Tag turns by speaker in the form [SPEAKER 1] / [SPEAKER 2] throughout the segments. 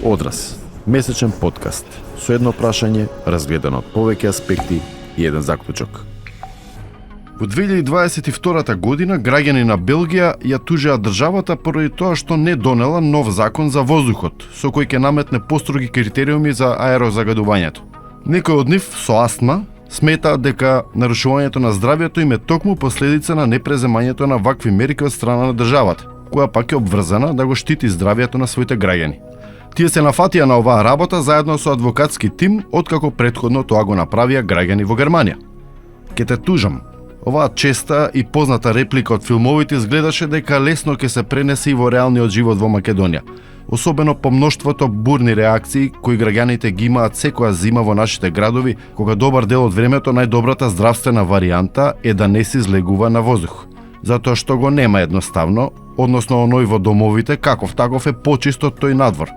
[SPEAKER 1] Одраз, месечен подкаст со едно прашање разгледано од повеќе аспекти и еден заклучок. Во 2022 година граѓани на Белгија ја тужеа државата поради тоа што не донела нов закон за воздухот, со кој ќе наметне построги критериуми за аерозагадувањето. Некои од нив со астма сметаат дека нарушувањето на здравјето им е токму последица на непреземањето на вакви мерки од страна на државата, која пак е обврзана да го штити здравјето на своите граѓани. Тие се нафатија на оваа работа заедно со адвокатски тим, откако претходно тоа го направија граѓани во Германија. Ке те тужам. Оваа честа и позната реплика од филмовите изгледаше дека лесно ќе се пренесе и во реалниот живот во Македонија, особено по мноштвото бурни реакции кои граѓаните ги имаат секоја зима во нашите градови, кога добар дел од времето најдобрата здравствена варијанта е да не се излегува на воздух, затоа што го нема едноставно, односно оној во домовите каков таков е почисто тој надвор,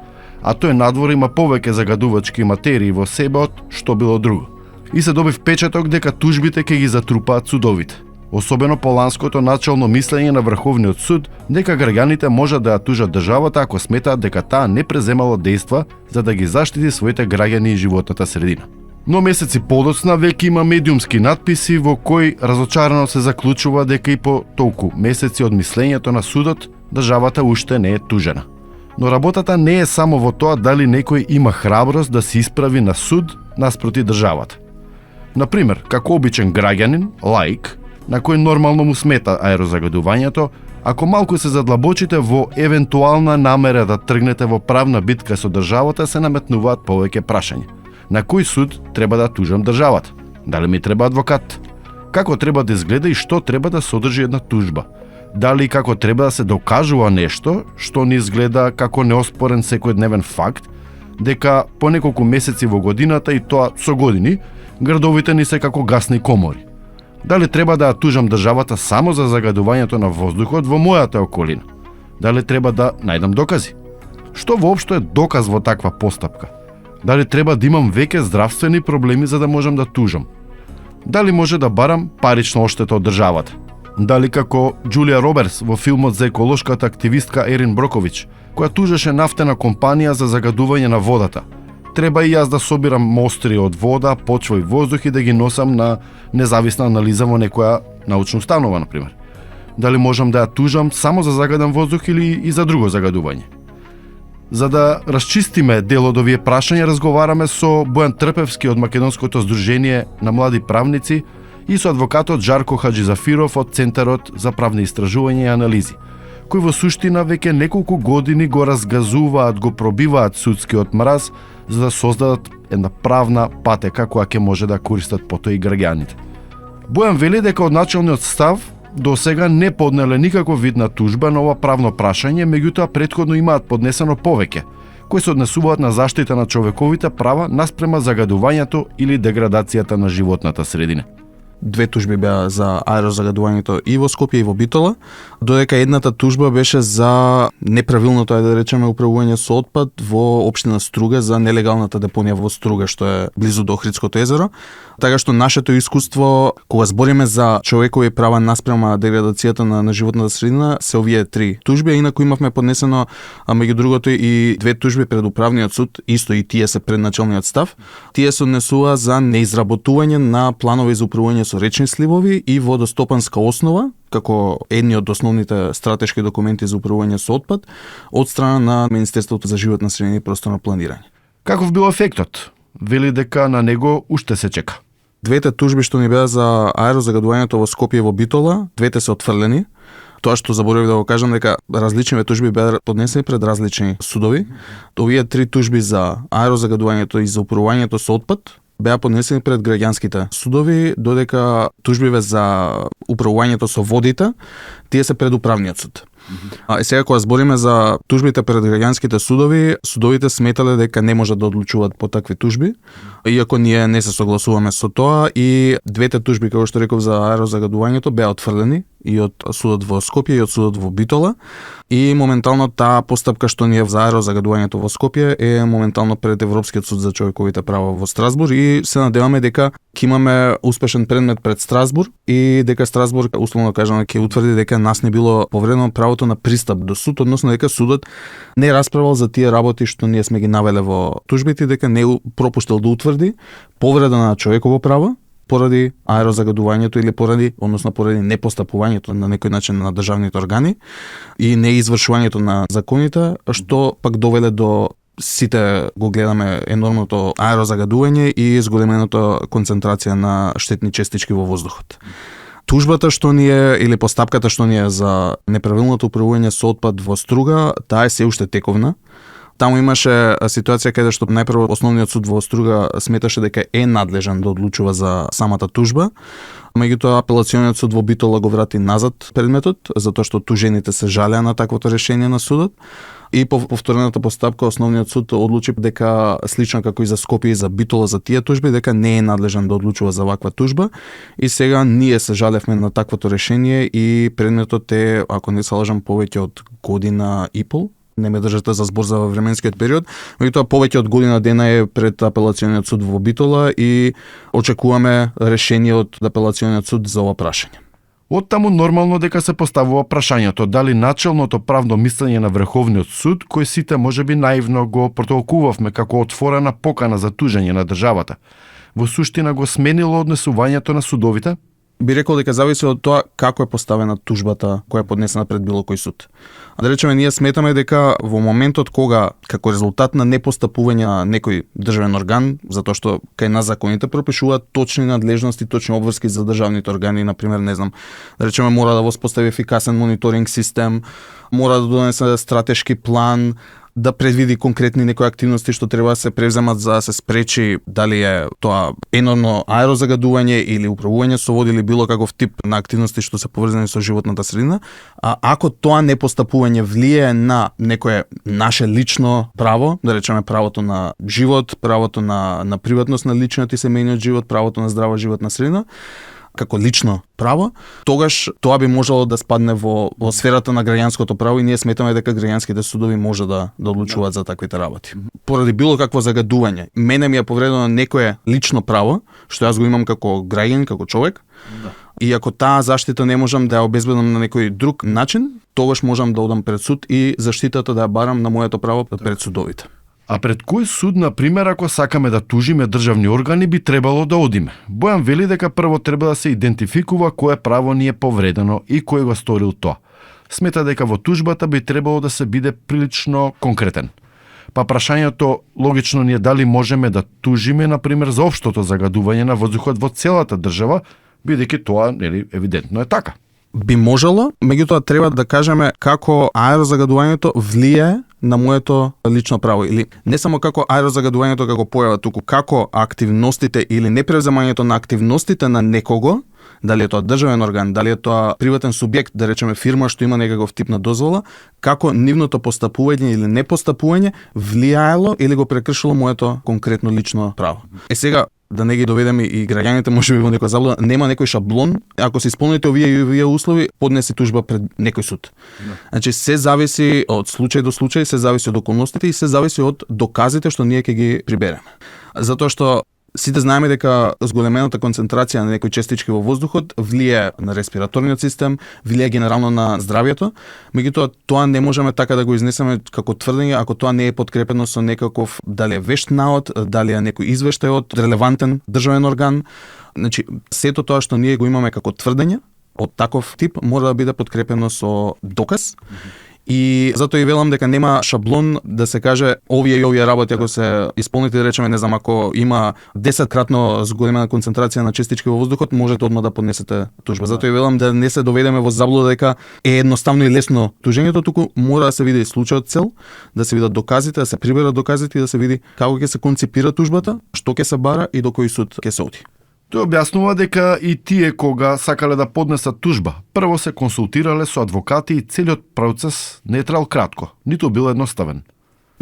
[SPEAKER 1] а тој надвор има повеќе загадувачки материи во себе од што било друго. И се доби впечаток дека тужбите ќе ги затрупаат судовите. Особено по ланското начално мислење на Врховниот суд дека граѓаните можат да ја тужат државата ако сметаат дека таа не преземала дејства за да ги заштити своите граѓани и животната средина. Но месеци подоцна веќе има медиумски надписи во кои разочарано се заклучува дека и по толку месеци од мислењето на судот државата уште не е тужена. Но работата не е само во тоа дали некој има храброст да се исправи на суд наспроти државата. Например, како обичен граѓанин, лаик, на кој нормално му смета аерозагадувањето, ако малку се задлабочите во евентуална намера да тргнете во правна битка со државата, се наметнуваат повеќе прашања. На кој суд треба да тужам државата? Дали ми треба адвокат? Како треба да изгледа и што треба да содржи една тужба? Дали како треба да се докажува нешто што ни изгледа како неоспорен секојдневен факт, дека по неколку месеци во годината и тоа со години, градовите ни се како гасни комори? Дали треба да ја тужам државата само за загадувањето на воздухот во мојата околина? Дали треба да најдам докази? Што воопшто е доказ во таква постапка? Дали треба да имам веќе здравствени проблеми за да можам да тужам? Дали може да барам парична оштета од државата? Дали како Джулија Робертс во филмот за еколошката активистка Ерин Брокович, која тужеше нафтена компанија за загадување на водата? Треба и јас да собирам мостри од вода, почва и воздух и да ги носам на независна анализа во некоја научна установа, например? Дали можам да ја тужам само за загаден воздух или и за друго загадување? За да расчистиме дел од овие прашања, разговараме со Бојан Трпевски од Македонското здружение на млади правници и со адвокатот Жарко Хаџизафиров од Центарот за правни истражувања и анализи, кои во суштина веќе неколку години го разгазуваат, го пробиваат судскиот мраз за да создадат една правна патека која ќе може да користат потоа и граѓаните. Бојан вели дека од началниот став до сега не поднеле никаков вид на тужба на ова правно прашање, меѓутоа претходно имаат поднесено повеќе, кои се однесуваат на заштита на човековите права наспрема загадувањето или деградацијата на животната средина.
[SPEAKER 2] Две тужби беа за аерозагадувањето и во Скопје и во Битола, додека едната тужба беше за неправилното, да речеме, управување со отпад во општина Струга за нелегалната депонија во Струга, што е близу до Охридското езеро. Така што нашето искуство, кога збориме за човекови права наспрема деградацијата на животната средина, се овие три тужби, инаку имавме поднесено меѓу другото и две тужби пред управниот суд, исто и тие се пред началниот став. Тие се однесува за неизработување на планови за управување со речни сливови и водостопанска основа, како едни од основните стратешки документи за управување со отпад од страна на Министерството за животна средина и просторно планирање.
[SPEAKER 1] Каков бил ефектот? Вели дека на него уште се чека.
[SPEAKER 2] Двете тужби што ни беа за аерозагадувањето во Скопје и во Битола, двете се отфрлени. Тоа што заборавив да го кажам дека различни тужби беа поднесени пред различни судови. Овие три тужби за аерозагадувањето и за управувањето со отпад беа поднесени пред граѓанските судови, додека тужбиве за управувањето со водите, тие се пред управниот суд. Сега кога збориме за тужбите пред граѓанските судови, судовите сметале дека не можат да одлучуваат по такви тужби, иако ние не се согласуваме со тоа и двете тужби, како што реков, за аерозагадувањето беа отфрлени и од судот во Скопје и од судот во Битола, и моментално таа постапка што ни е за аерозагадувањето во Скопје е моментално пред Европскиот суд за човековите права во Страсбур, и се надеваме дека ќе имаме успешен предмет пред Страсбур и дека Страсбур, условно кажано, ќе утврди дека нас не било повредено правото на пристап до суд, односно дека судот не расправал за тие работи што ние сме ги навеле во тужбите, дека не пропуштил да утврди повреда на човеково право поради аерозагадувањето или поради непостапувањето на некој начин на државните органи и неизвршувањето на законите, што пак доведе до сите го гледаме енормното аерозагадување и зголеменото концентрација на штетни честички во воздухот. Тужбата што ни е, или постапката што ни е за неправилното управување со отпад во Струга, таа е се уште тековна. Таму имаше ситуација каде што најпрво основниот суд во Струга сметаше дека е надлежен да одлучува за самата тужба, меѓутоа апелациониот суд во Битола го врати назад предметот, затоа што тужените се жалеа на таквото решение на судот. И по повторената постапка основниот суд одлучи дека слично како и за Скопје и за Битола за тие тужби, дека не е надлежен да одлучува за ваква тужба, и сега ние се жалевме на таквото решение и предметот е, ако не се лажам, повеќе од година и пол. Не ме држате за збор за временскиот период, меѓутоа повеќе од година дена е пред апелациониот суд во Битола и очекуваме решение од апелациониот суд за ова прашање.
[SPEAKER 1] Оттаму нормално дека се поставува прашањето дали начелното правно мислење на Врховниот суд, кој сите можеби наивно го протолкувавме како отворена покана за тужење на државата, во суштина го сменило однесувањето на судовите?
[SPEAKER 2] Би рекол дека зависи од тоа како е поставена тужбата која е поднесена пред било кој суд. Да речеме, ние сметаме дека во моментот кога, како резултат на непостапување на некој државен орган, затоа што кај нас законите пропишуваат точни надлежности, точни обврски за државните органи, например, не знам, да речеме, мора да воспостави ефикасен мониторинг систем, мора да донесе стратешки план, да предвиди конкретни некои активности што треба да се превземат за да се спречи дали е тоа енормно аерозагадување или управување со вода или било каков тип на активности што се поврзани со животната средина. А ако тоа непостапување влијае на некое наше лично право, да речеме правото на живот, правото на приватност на личниот и семејниот живот, правото на здрава животна средина, како лично право, тогаш тоа би можело да спадне во сферата на граѓанското право и ние сметаме дека граѓанските судови може да одлучуваат за таквите работи. Поради било какво загадување, мене ми е повредено некое лично право, што јас го имам како граѓанин, како човек, и ако таа заштита не можам да ја обезбедам на некој друг начин, тогаш можам да одам пред суд и заштитата да ја барам на моето право пред судовите.
[SPEAKER 1] А пред кој суд, например, ако сакаме да тужиме државни органи, би требало да одиме? Бојан вели дека прво треба да се идентификува кое право ни е повредено и кој го сторил тоа. Смета дека во тужбата би требало да се биде прилично конкретен. Па прашањето логично ни е дали можеме да тужиме, например, за општото загадување на воздухот во целата држава, бидејќи тоа, нели, евидентно е така.
[SPEAKER 2] Би можело, меѓутоа треба да кажеме како аерозагадувањето влијае на моето лично право, или не само како аерозагадувањето како појава, туку како активностите или непревземањето на активностите на некого, дали е тоа државен орган, дали е тоа приватен субјект, да речеме фирма што има некаков тип на дозвола, како нивното постапување или непостапување влијаело или го прекршило моето конкретно лично право. Сега да не ги доведеме и граѓаните можеби во некоја заблуда, нема некој шаблон, ако се исполните овие услови, поднеси тужба пред некој суд. Значи се зависи од случај до случај, се зависи од околностите и се зависи од доказите што ние ќе ги прибереме. Затоа што сите знаеме дека зголемената концентрација на некои честички во воздухот влијае на респираторниот систем, влијае генерално на здравјето, меѓутоа тоа не можеме така да го изнесеме како тврдење ако тоа не е подкрепено со некаков дали е вешт наод, дали е некој извештај од релевантен државен орган. Значи сето тоа што ние го имаме како тврдење од таков тип мора да биде подкрепено со доказ. И затоа и велам дека нема шаблон да се каже овие и овие работи ако се исполните, да речеме, не знам, ако има 10-кратно зголемена концентрација на честички во воздухот, можете одма да поднесете тужба. Затоа и велам да не се доведеме во заблуда дека е едноставно и лесно тужењето, туку мора да се види случајот цел, да се видат доказите, да се приберат доказите и да се види како ќе се концепира тужбата, што ќе се бара и до кој суд ќе се оди.
[SPEAKER 1] Тој објаснува дека и тие кога сакале да поднесат тужба, прво се консултирале со адвокати и целиот процес не е трал кратко, ниту бил едноставен.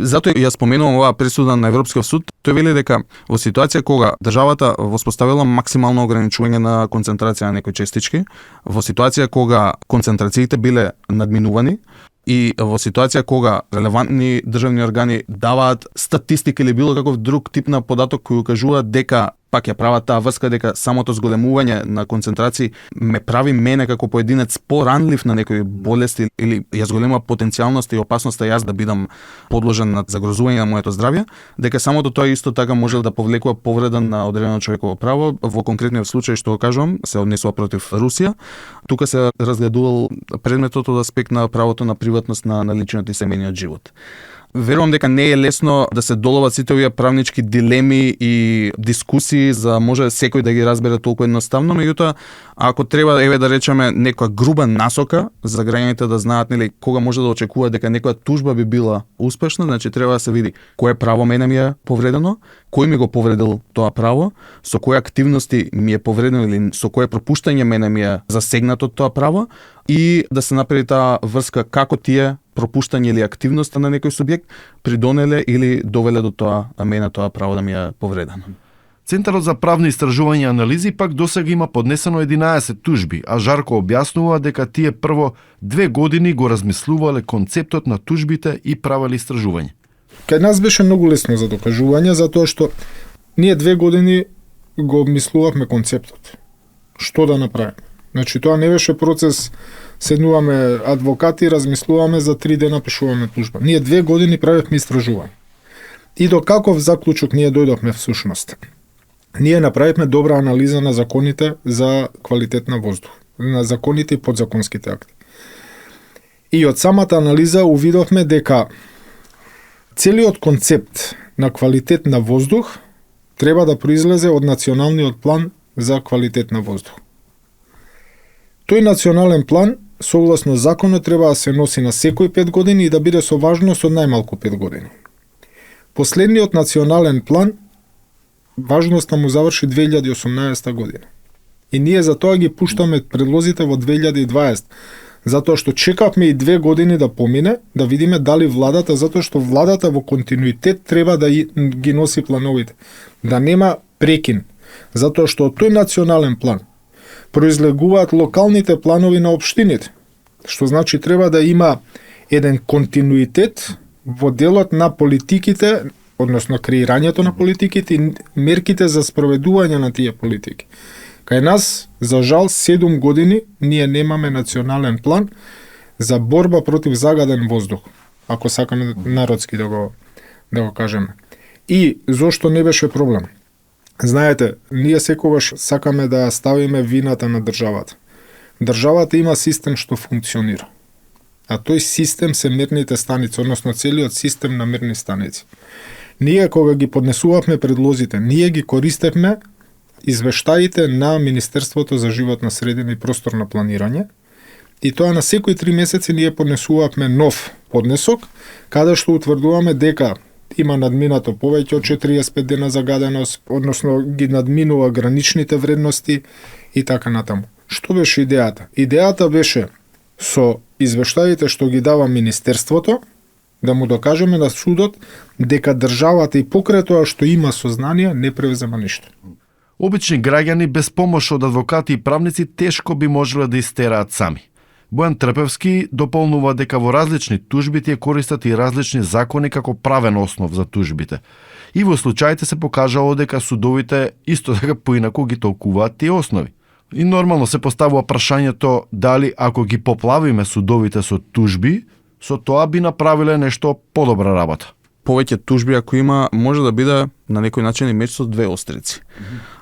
[SPEAKER 2] Затоа ја споменувам оваа пресуда на Европскиот суд. Тој вели дека во ситуација кога државата воспоставила максимално ограничување на концентрација на некои честички, во ситуација кога концентрациите биле надминувани и во ситуација кога релевантни државни органи даваат статистика или било каков друг тип на податок кој укажува дека пак ја прават таа врска дека самото зголемување на концентрации ме прави мене како поединец поранлив на некои болести или ја зголема потенцијалноста и опасноста јас да бидам подложен на загрозување на моето здравје, дека самото тоа исто така може да повлекува повреда на одредено човеково право. Во конкретниот случај што го кажувам се однесува против Русија. Тука се разгледувал предметот од аспект на правото на приватност на личниот и семејниот живот. Верувам дека не е лесно да се доловат сите овие правнички дилеми и дискусии за може секој да ги разбере толку едноставно, меѓутоа ако треба еве да речеме некоја груба насока за граѓаните да знаат нели кога може да очекува дека некоја тужба би била успешна, значи треба да се види кое право мене ми е повредено, кој ми го повредил тоа право, со кои активности ми е повредено или со кое пропуштање мене ми е засегнато тоа право и да се направи таа врска како тие пропуштање или активноста на некој субјект придонеле или довеле до тоа мене тоа право да ми е повредено.
[SPEAKER 1] Центарот за правни истражувања и анализи пак досега има поднесено 11 тужби, а Жарко објаснува дека тие прво 2 години го размислувале концептот на тужбите и правеле истражување.
[SPEAKER 3] Кај нас беше многу лесно за докажување, затоа што ние 2 години го обмислувавме концептот. Што да направиме? Значи тоа не беше процес, седнуваме адвокати, размислуваме за 3 дена пишуваме тужба. Ние 2 години правевме истражување. И до каков заклучок ние дојдовме всушност? Ние направивме добра анализа на законите за квалитет на воздух, на законите и подзаконските акти. И од самата анализа увидовме дека целиот концепт на квалитет на воздух треба да произлезе од националниот план за квалитет на воздух. Тој национален план, согласно законот, треба да се носи на секој 5 години и да биде со важност од најмалку 5 години. Последниот национален план, важноста му заврши 2018 година. И ние за тоа ги пуштаме предлозите во 2020, затоа што чекавме и 2 години да помине, да видиме дали владата, затоа што владата во континуитет треба да ги носи плановите, да нема прекин, затоа што од тој национален план произлегуваат локалните планови на општините, што значи треба да има еден континуитет во делот на политиките, односно креирањето на политиките и мерките за спроведување на тие политики. Кај нас, за жал, 7 години ние немаме национален план за борба против загаден воздух, ако сакаме народски да го кажеме. И зошто не беше проблем? Знаете, ние секогаш сакаме да ставиме вината на државата. Државата има систем што функционира. А тој систем се мерните станици, односно целиот систем на мерни станици. Ние кога ги поднесувавме предлозите, ние ги користевме извештаите на Министерството за животна средина и просторно планирање, и тоа на секои 3 месеци ние поднесувавме нов поднесок, каде што утврдуваме дека има надминато повеќе од 45 дена загаденост, односно ги надминува граничните вредности и така натаму. Што беше идејата? Идејата беше со извештаите што ги дава Министерството, да му докажеме на судот дека државата и покрај тоа што има сознание не превзема ништо.
[SPEAKER 1] Обични граѓани без помош од адвокати и правници тешко би можеле да истераат сами. Бојан Трпевски дополнува дека во различни тужби тие користат и различни закони како правен основ за тужбите. И во случаите се покажало дека судовите исто така поинаку ги толкуваат тие основи. И нормално се поставува прашањето дали ако ги поплавиме судовите со тужби, со тоа би направиле нешто подобра работа.
[SPEAKER 2] Повеќе тужби ако има, може да биде на некој начин и меч со две острици.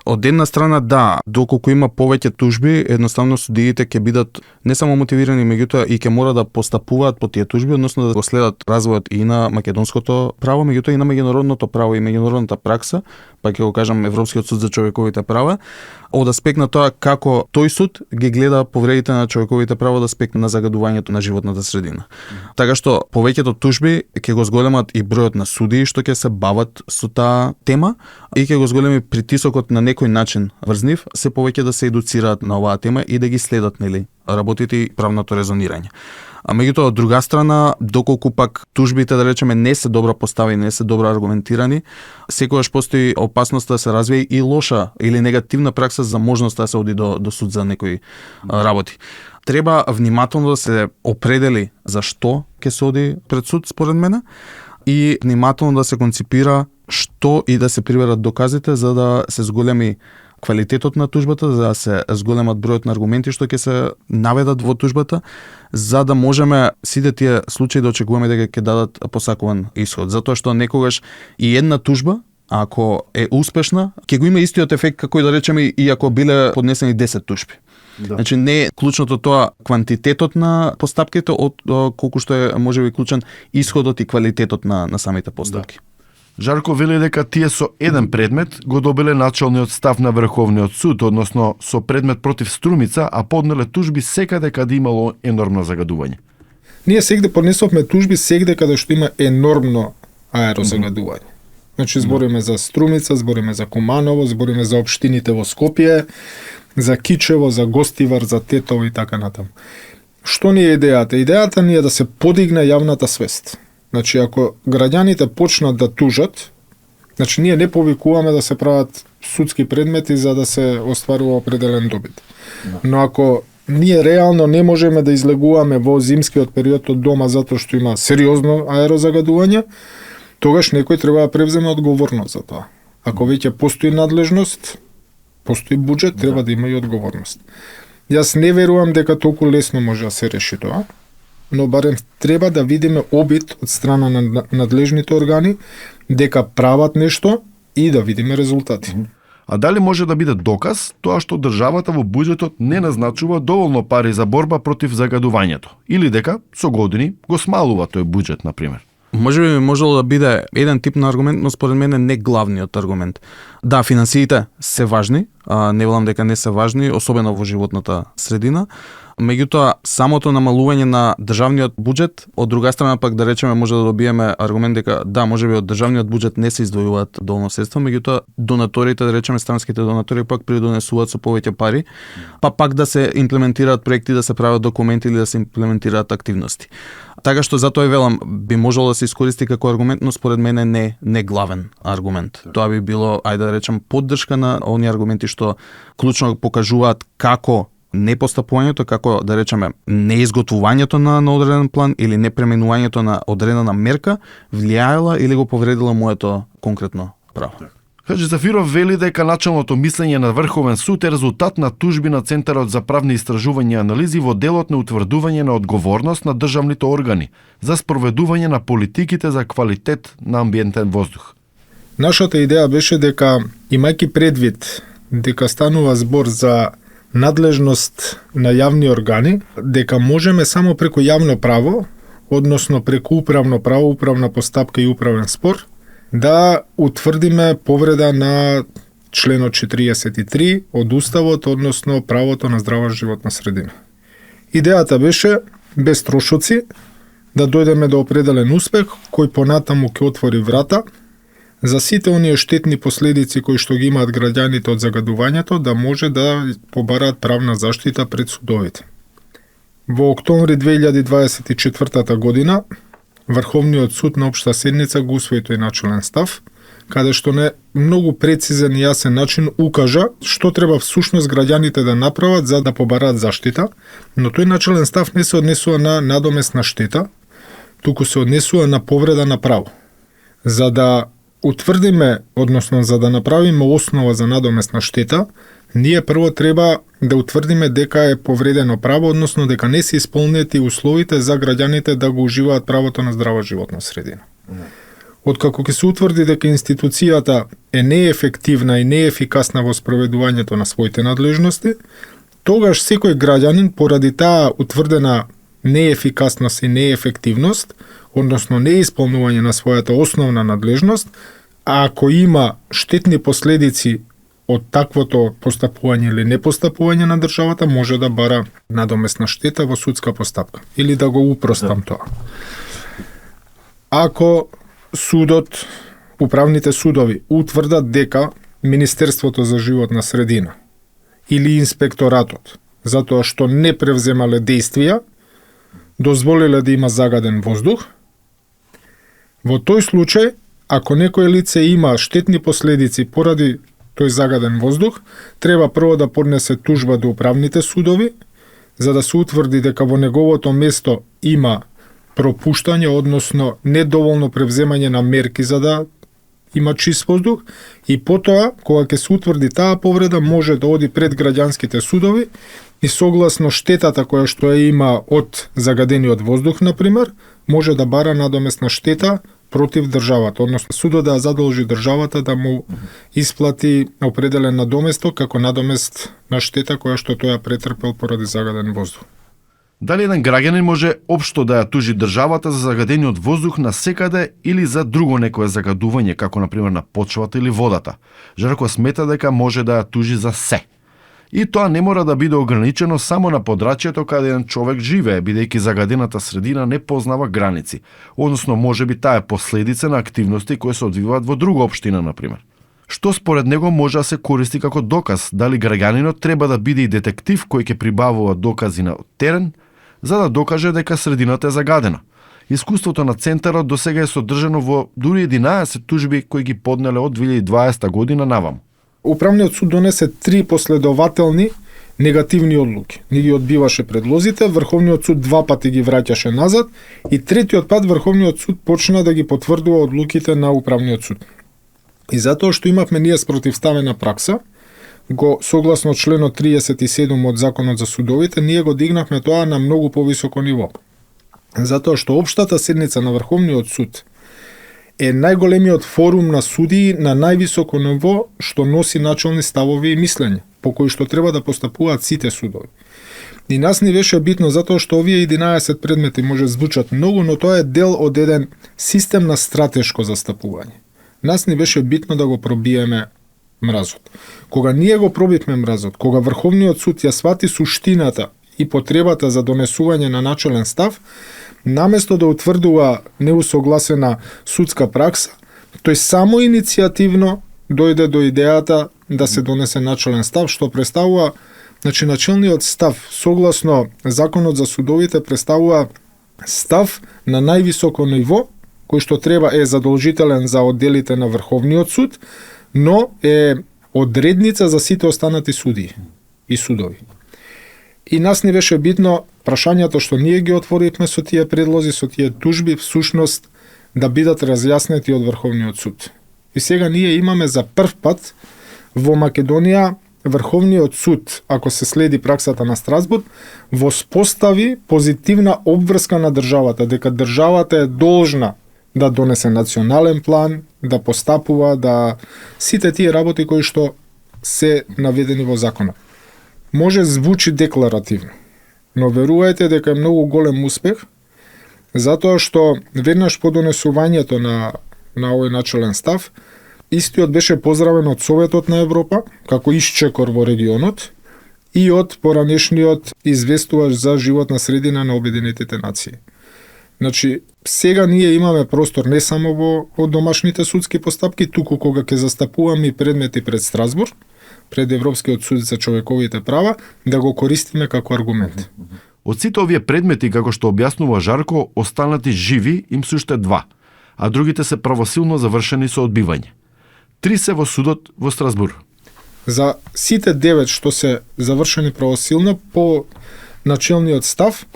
[SPEAKER 2] Од една страна да, доколку има повеќе тужби, едноставно судиите ќе бидат не само мотивирани, меѓутоа и ќе мора да постапуваат по тие тужби, односно да го следат развојот и на македонското право, меѓутоа и на меѓународното право и меѓународната пракса, па ќе го кажам Европскиот суд за човековите права, од аспект на тоа како тој суд ги гледа повредите на човековите права од аспект на загадувањето на животната средина. Така што повеќето тужби ќе го зголемат и бројот на судии што ќе се бават со таа тема и ќе го зголеми притисокот на некој начин врз нив, се повеќе да се едуцираат на оваа тема и да ги следат, нели, работите и правното резонирање. А меѓутоа, од друга страна, доколку пак тужбите, да речеме, не се добро поставени, не се добро аргументирани, секогаш постои опасност да се развие и лоша или негативна пракса за можност да се оди до суд за некои работи. Треба внимателно да се определи за што ќе се оди пред суд, според мене, и внимателно да се конципира што и да се приберат доказите за да се зголеми квалитетот на тужбата, за да се зголемат бројот на аргументи што ќе се наведат во тужбата, за да можеме сите тие случаи да очекуваме дека ќе дадат посакуван исход. Затоа што некогаш и една тужба, ако е успешна, ќе го има истиот ефект како и да речеме и ако биле поднесени 10 тужби. Да. Значи не е клучното тоа квантитетот на постапките од колку што е можеби клучен исходот и квалитетот на самите постапки.
[SPEAKER 1] Да. Жарко вели дека тие со еден предмет го добиле началниот став на Врховниот суд, односно со предмет против Струмица, а поднеле тужби секаде каде имало енормно загадување.
[SPEAKER 3] Ние сегде поднесовме тужби сегде каде што има енормно аерозагадување. Значи збориме за Струмица, збориме за Куманово, збориме за општините во Скопје, за Кичево, за Гостивар, за Тетово и така натаму. Што ни е идејата? Идејата ни е да се подигне јавната свест. Значи, ако граѓаните почнат да тужат, значи ние не повикуваме да се прават судски предмети за да се остварува определен добит. Но ако ние реално не можеме да излегуваме во зимскиот период од дома затоа што има сериозно аерозагадување, тогаш некој треба да превземе одговорност за тоа. Ако веќе постои надлежност, постои буџет, треба да има и одговорност. Јас не верувам дека толку лесно може да се реши тоа, но барем треба да видиме обид од страна на надлежните органи дека прават нешто и да видиме резултати.
[SPEAKER 1] А дали може да биде доказ тоа што државата во буџетот не назначува доволно пари за борба против загадувањето или дека со години го смалува тој буџет, на пример?
[SPEAKER 2] Може би можело да биде еден тип на аргумент, но според мене не главниот аргумент. Да, финансиите се важни, не велам дека не се важни, особено во животната средина. Меѓутоа, самото намалување на државниот буџет, од друга страна пак да речеме може да добиеме аргумент дека да, можеби од државниот буџет не се издвојуваат доволно средства, меѓутоа донаторите, да речеме странските донатори пак придонесуваат со повеќе пари, па пак да се имплементираат проекти, да се прават документи или да се имплементираат активности. Така што затоа велам би можело да се искористи како аргумент, но според мене не главен аргумент. Тоа би било, ајде да речем, поддршка на оние аргументи што клучно покажуваат како непостапувањето, како да речеме неизготвувањето на одреден план или непременувањето на одредена мерка влијаела или го повредила моето конкретно право.
[SPEAKER 1] Хаджи Зафиров вели дека началното мислење на Врховен суд е резултат на тужби на Центарот за правни истражувања и анализи во делот на утврдување на одговорност на државните органи за спроведување на политиките за квалитет на амбиентен воздух.
[SPEAKER 3] Нашата идеја беше дека, имајќи предвид дека станува збор за надлежност на јавни органи, дека можеме само преку јавно право, односно преку управно право, управна постапка и управен спор, да утврдиме повреда на членот 43 од Уставот, односно правото на здрава животна средина. Идејата беше, без трошоци, да дојдеме до определен успех, кој понатаму ќе отвори врата за сите оние штетни последици кои што ги имаат граѓаните од загадувањето, да може да побараат правна заштита пред судовите. Во октомври 2024 година, Врховниот суд на општа седница го усвои тој начален став, каде што на многу прецизен и јасен начин укажа што треба всушност граѓаните да направат за да побараат заштита, но тој начален став не се однесува на надомесна штета, туку се однесува на повреда на право. За да утврдиме, односно за да направиме основа за надомесна штета, ние прво треба да утврдиме дека е повредено право, односно дека не се исполнети условите за граѓаните да го уживаат правото на здрава животна средина. Откако ќе се утврди дека институцијата е неефективна и неефикасна во спроведувањето на своите надлежности, тогаш секој граѓанин поради таа утврдена неефикасност и неефективност, односно неисполнување на својата основна надлежност, а ако има штетни последици од таквото постапување или непостапување на државата, може да бара надомесна штета во судска постапка. Или да го упростам тоа. Ако судот, управните судови утврдат дека Министерството за животна средина или инспекторатот, затоа што не превземале действија, дозволиле да има загаден воздух. Во тој случај, ако некое лице има штетни последици поради тој загаден воздух, треба прво да поднесе тужба до управните судови, за да се утврди дека во неговото место има пропуштање, односно недоволно превземање на мерки за да има чист воздух, и потоа, кога ќе се утврди таа повреда, може да оди пред граѓанските судови и согласно штетата која што ја има од загадениот воздух, например, може да бара надоместна штета против државата, односно судот да задолжи државата да му исплати определен надоместок како надомест на штета која што тој ја претрпел поради загаден воздух.
[SPEAKER 1] Дали еден граѓанин може општо да ја тужи државата за загадениот воздух на секаде или за друго некое загадување, како например на почвата или водата? Жарко смета дека може да ја тужи за се. И тоа не мора да биде ограничено само на подрачјето каде еден човек живее, бидејќи загадената средина не познава граници, односно можеби таа е последица на активности кои се одвиваат во друга општина, например. Што според него може да се користи како доказ, дали граѓанинот треба да биде и детектив кој ќе прибавува докази на терен, за да докаже дека средината е загадена. Искуството на центарот досега е содржано во дури 11 тужби кои ги поднеле од 2020 година наваму.
[SPEAKER 3] Управниот суд донесе 3 последователни негативни одлуки. Ни ги одбиваше предлозите, Врховниот суд 2 пати ги враќаше назад и третиот пат Врховниот суд почна да ги потврдува одлуките на Управниот суд. И затоа што имавме ние спротивставена пракса, го согласно членот 37 од Законот за судовите, ние го дигнавме тоа на многу повисоко ниво. Затоа што општата седница на Врховниот суд е најголемиот форум на судии на највисоко ниво што носи начални ставови и мислење, по кои што треба да постапуваат сите судови. И нас ни беше битно затоа што овие 11 предмети може звучат многу, но тоа е дел од еден систем на стратешко застапување. Нас ни беше битно да го пробиеме мразот. Кога ние го пробивме мразот, кога Врховниот суд ја свати суштината и потребата за донесување на начален став, наместо да утврдува неусогласена судска пракса, тој само иницијативно дојде до идејата да се донесе начален став, што представува, значи началниот став, согласно Законот за судовите, представува став на највисоко ниво, кој што треба е задолжителен за одделите на Врховниот суд, но е одредница за сите останати судии и судови. И нас не беше битно прашањето што ние ги отворивме со тие предлози, со тие тужби, всушност да бидат разјаснети од Врховниот суд. И сега ние имаме за прв пат во Македонија Врховниот суд, ако се следи праксата на Страсбург, воспостави позитивна обврска на државата, дека државата е должна да донесе национален план, да постапува, да сите тие работи кои што се наведени во законот. Може звучи декларативно, но верувајте дека е многу голем успех, затоа што веднаш по донесувањето на овој начален став, истиот беше поздравен од Советот на Европа, како исчекор во регионот, и од поранешниот известуваш за животна средина на Обединетите нации. Значи, сега ние имаме простор не само во домашните судски постапки, туку кога ќе застапуваме и предмети пред Страсбург, пред Европскиот суд за човековите права, да го користиме како аргумент.
[SPEAKER 1] Од сите овие предмети, како што објаснува Жарко, останати живи им се уште 2, а другите се правосилно завршени со одбивање. 3 се во судот во Страсбург.
[SPEAKER 3] За сите 9 што се завршени правосилно по начелниот став,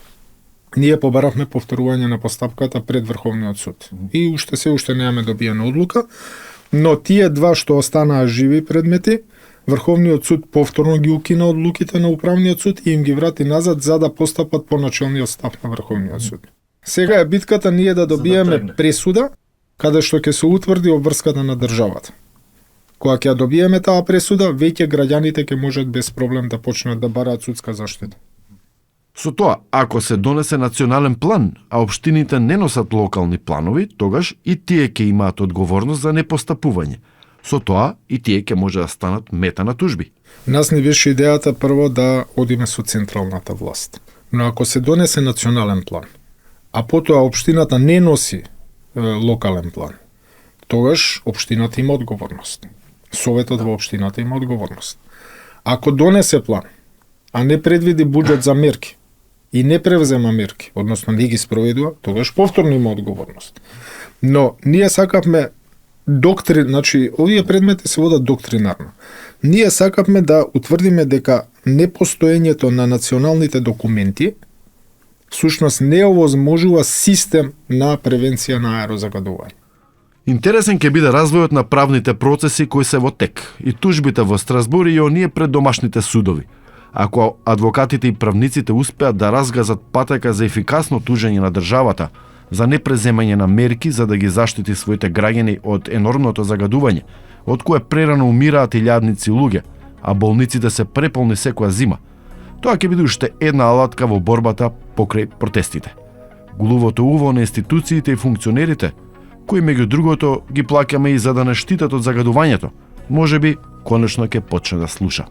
[SPEAKER 3] ние побаравме повторување на постапката пред Врховниот суд. И уште немаме добиена одлука, но тие 2 што останаа живи предмети, Врховниот суд повторно ги укина одлуките на Управниот суд и им ги врати назад за да постапат по начелниот став на Врховниот суд. Сега е битката ние да добиеме пресуда, каде што ќе се утврди обврската на државата. Кога ќе добиеме таа пресуда, веќе граѓаните ќе можат без проблем да почнат да бараат судска заштита.
[SPEAKER 1] Со тоа, ако се донесе национален план, а општините не носат локални планови, тогаш и тие ќе имаат одговорност за непостапување. Со тоа, и тие ќе може да станат мета на тужби.
[SPEAKER 3] Нас не беше идејата прво да одиме со централната власт. Но ако се донесе национален план, а потоа општината не носи локален план, тогаш општината има одговорност. Советот во општината има одговорност. Ако донесе план, а не предвиди буџет за мерки, и не превзема мерки, односно не ги спроведува, тогаш повторно има одговорност. Но ние сакавме значи овие предмети се водат доктринарно. Ние сакавме да утврдиме дека непостоењето на националните документи всушност не овозможува систем на превенција на аерозагадување.
[SPEAKER 1] Интересен ќе биде развојот на правните процеси кои се во тек и тужбите во Страсбур и оние пред домашните судови. Ако адвокатите и правниците успеат да разгазат патека за ефикасно тужење на државата, за непреземање на мерки за да ги заштити своите граѓани од енормното загадување, од кое прерано умираат илјадници луѓе, а болниците се преполни секоја зима, тоа ќе биде уште една алатка во борбата покрај протестите. Глувото уво на институциите и функционерите, кои меѓу другото ги плаќаме и за да не штитат од загадувањето, можеби конечно ќе почне да слуша.